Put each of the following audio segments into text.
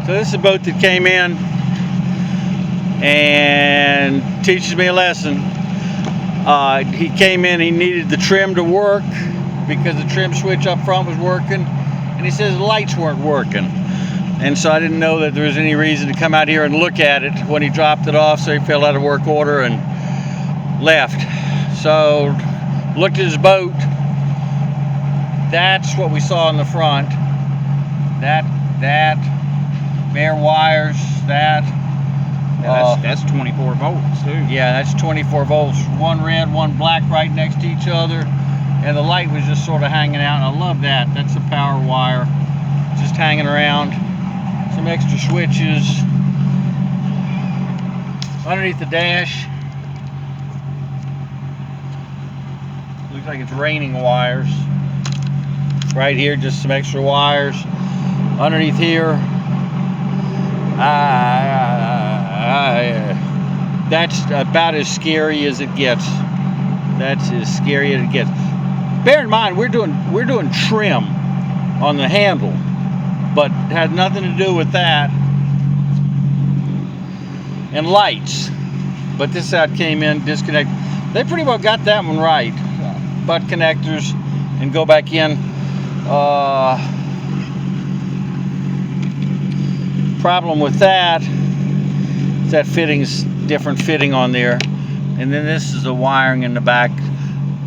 So this is a boat that came in and teaches me a lesson. He came in, he needed the trim to work because the trim switch up front was working, and he says the lights weren't working. And so I didn't know that there was any reason to come out here and look at it when he dropped it off, so he filled out a work order and left. So looked at his boat. That's what we saw in the front. That bare wires, that's 24 volts too. Yeah, that's 24 volts. One red, one black right next to each other. And the light was just sort of hanging out. And I love that. That's a power wire just hanging around. Some extra switches. Underneath the dash, looks like it's raining wires. Right here, just some extra wires. Underneath here, that's about as scary as it gets. That's as scary as it gets. Bear in mind, we're doing trim on the handle, but it had nothing to do with that. And lights, but this is how it came in. Disconnect. They pretty well got that one right. Butt connectors and go back in. Problem with that is that fitting's different fitting on there, and then this is the wiring in the back.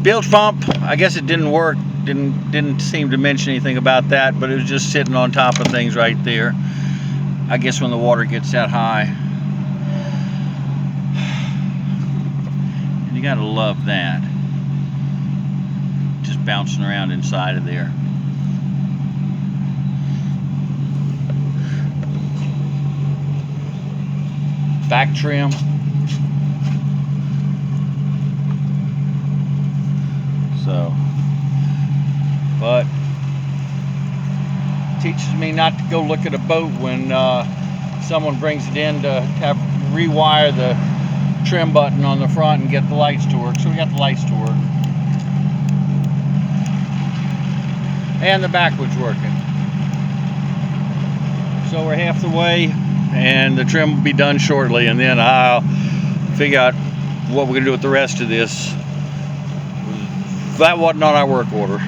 Bilge pump, I guess it didn't work. Didn't seem to mention anything about that, but it was just sitting on top of things right there. I guess when the water gets that high. And you gotta love that. Just bouncing around inside of there. Back trim. So, but teaches me not to go look at a boat when someone brings it in to have rewire the trim button on the front and get the lights to work. So we got the lights to work. And the back was working. So we're half the way, and the trim will be done shortly, and then I'll figure out what we're gonna do with the rest of this. That wasn't on our work order.